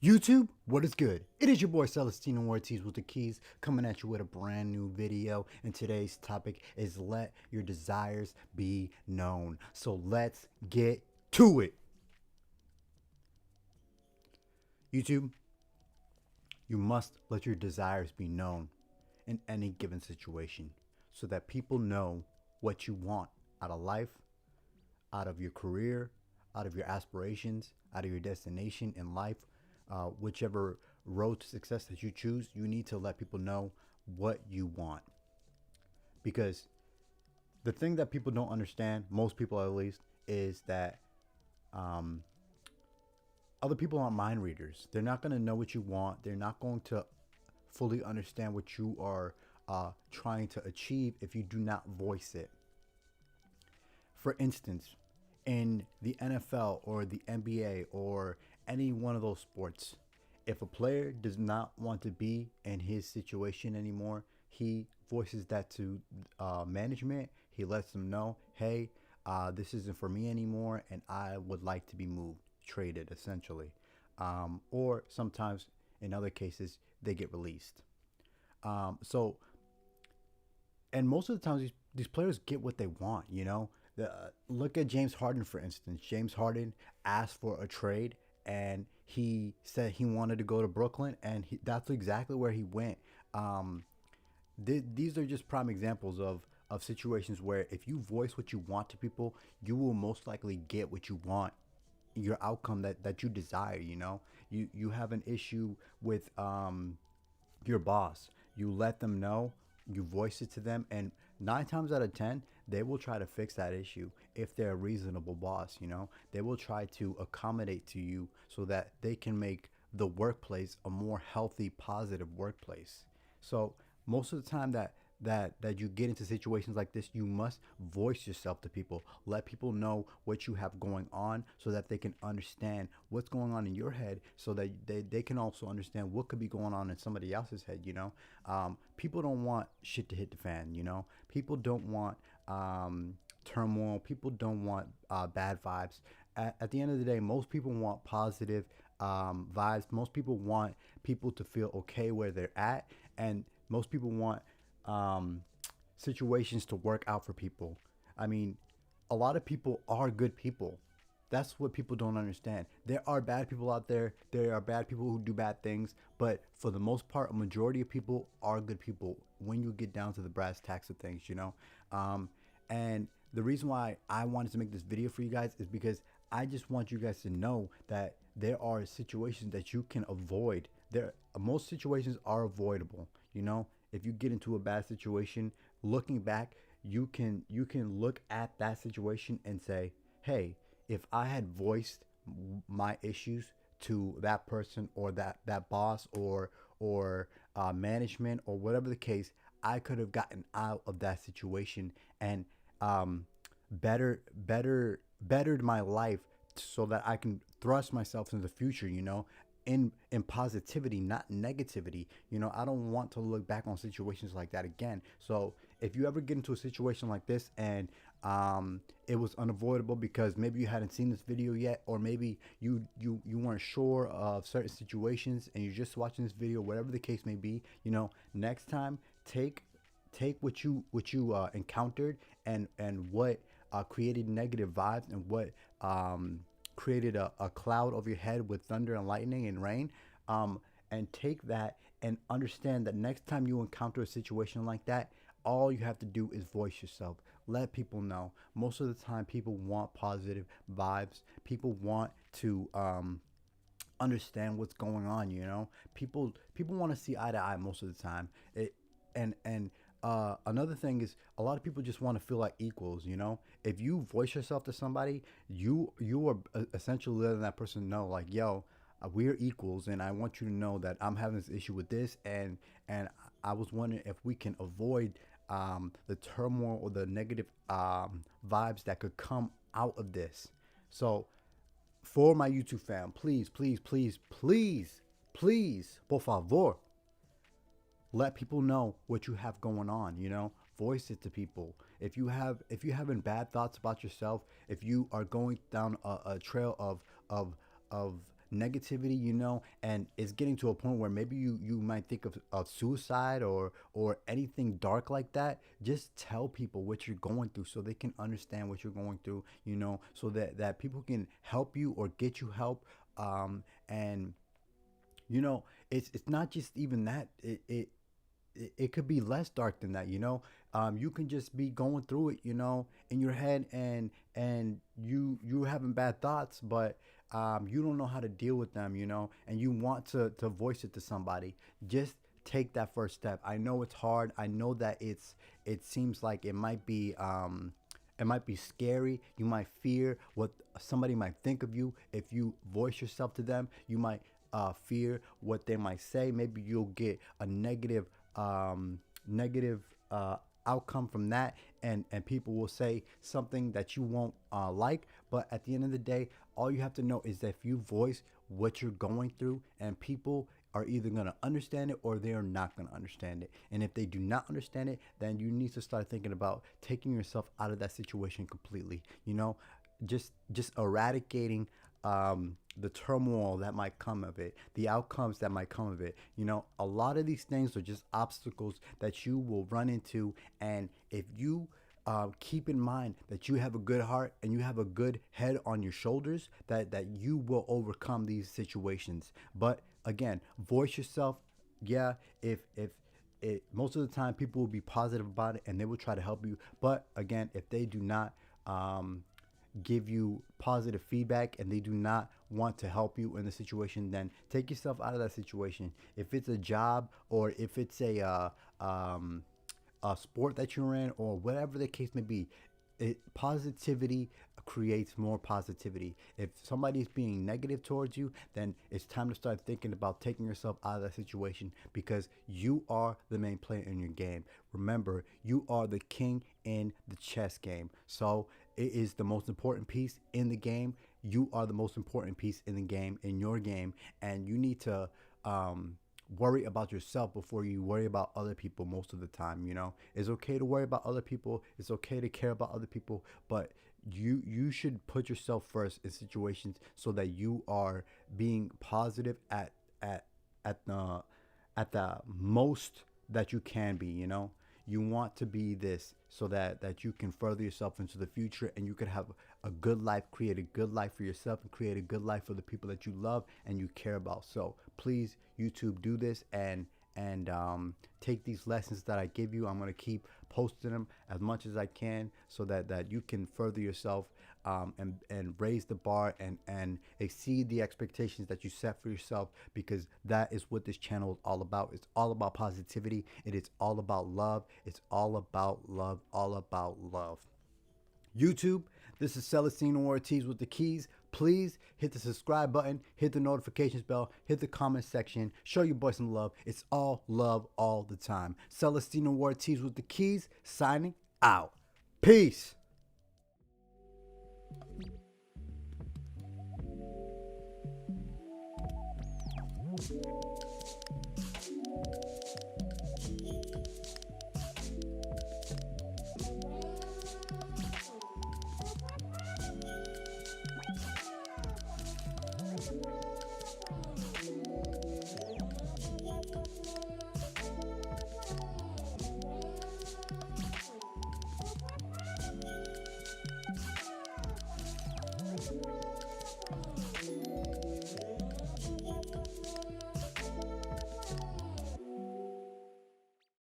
YouTube, what is good? It is your boy Celestino Ortiz with the keys coming at you with a brand new video. And today's topic is let your desires be known. So let's get to it. YouTube, you must let your desires be known in any given situation so that people know what you want out of life, out of your career, out of your aspirations, out of your destination in life, whichever road to success that you choose, you need to let people know what you want. Because the thing that people don't understand, most people at least, is that um, other people aren't mind readers. They're not going to know what you want. They're not going to fully understand what you are trying to achieve if you do not voice it. For instance, in the NFL or the NBA or any one of those sports, if a player does not want to be in his situation anymore, he voices that to management. He lets them know, hey, this isn't for me anymore, and I would like to be moved, traded, essentially. Or sometimes, in other cases, they get released. So and most of the times these players get what they want. Look at James Harden, for instance. James Harden asked for a trade, and he said he wanted to go to Brooklyn, and that's exactly where he went. um, these are just prime examples of situations where if you voice what you want to people, you will most likely get what you want, your outcome that you desire. You have an issue with your boss, you let them know, you voice it to them, and 9 times out of 10, they will try to fix that issue. If they're a reasonable boss, they will try to accommodate to you so that they can make the workplace a more healthy, positive workplace. So most of the time that you get into situations like this, you must voice yourself to people. Let people know what you have going on so that they can understand what's going on in your head, so that they can also understand what could be going on in somebody else's head. People don't want shit to hit the fan. People don't want turmoil. People don't want bad vibes. At the end of the day, most people want positive vibes. Most people want people to feel okay where they're at, and most people want um, situations to work out for people. I mean, a lot of people are good people. That's what people don't understand. There are bad people out there. There are bad people who do bad things, but for the most part, a majority of people are good people when you get down to the brass tacks of things. And the reason why I wanted to make this video for you guys is because I just want you guys to know that there are situations that you can avoid. Most situations are avoidable. If you get into a bad situation, looking back, you can look at that situation and say, hey, if I had voiced my issues to that person, or that boss, or management, or whatever the case, I could have gotten out of that situation and um, bettered my life so that I can thrust myself into the future. In positivity, not negativity. I don't want to look back on situations like that again. So if you ever get into a situation like this, and it was unavoidable because maybe you hadn't seen this video yet, or maybe you weren't sure of certain situations and you're just watching this video, whatever the case may be, next time, take what you encountered, and what created negative vibes, and what created a cloud over your head with thunder and lightning and rain, and take that and understand that next time you encounter a situation like that, all you have to do is voice yourself. Let people know. Most of the time, people want positive vibes. People want to understand what's going on. People want to see eye to eye most of the time. Another thing is, a lot of people just want to feel like equals. If you voice yourself to somebody, you are essentially letting that person know, like, yo, we're equals, and I want you to know that I'm having this issue with this, and I was wondering if we can avoid the turmoil or the negative vibes that could come out of this. So for my YouTube fam, please, please, please, please, please, por favor, let people know what you have going on. Voice it to people. If you having bad thoughts about yourself, if you are going down a trail of negativity, and it's getting to a point where maybe you might think of suicide or anything dark like that, just tell people what you're going through so they can understand what you're going through, so that people can help you or get you help. And it's not just even that. It could be less dark than that. You can just be going through it, in your head, and you having bad thoughts, but you don't know how to deal with them, and you want to voice it to somebody. Just take that first step. I know it's hard. I know that it seems like it might be scary. You might fear what somebody might think of you if you voice yourself to them. You might fear what they might say. Maybe you'll get a negative outcome from that, and people will say something that you won't like. But at the end of the day, all you have to know is that if you voice what you're going through, and people are either going to understand it or they are not going to understand it. And if they do not understand it, then you need to start thinking about taking yourself out of that situation completely. Just eradicating the turmoil that might come of it, the outcomes that might come of it. A lot of these things are just obstacles that you will run into. And if you keep in mind that you have a good heart and you have a good head on your shoulders, that you will overcome these situations. But again, voice yourself. Yeah, if most of the time people will be positive about it and they will try to help you. But again, if they do not give you positive feedback and they do not want to help you in the situation, then take yourself out of that situation. If it's a job, or if it's a sport that you're in, or whatever the case may be, positivity creates more positivity. If somebody's being negative towards you, then it's time to start thinking about taking yourself out of that situation, because you are the main player in your game. Remember, you are the king in the chess game. So it is the most important piece in the game. You are the most important piece in the game, in your game, and you need to worry about yourself before you worry about other people. Most of the time, it's okay to worry about other people. It's okay to care about other people, but you should put yourself first in situations so that you are being positive at the most that you can be. You want to be this so that you can further yourself into the future, and you can have a good life, create a good life for yourself, and create a good life for the people that you love and you care about. So please, YouTube, do this, and take these lessons that I give you. I'm going to keep posting them as much as I can so that you can further yourself, and raise the bar, and exceed the expectations that you set for yourself, because that is what this channel is all about. It's all about positivity. It is all about love. It's all about love, all about love. YouTube, this is Celestino Ortiz with the keys. Please hit the subscribe button, hit the notifications bell, hit the comment section, show your boy some love. It's all love all the time. Celestino Ortiz with the keys, signing out. Peace.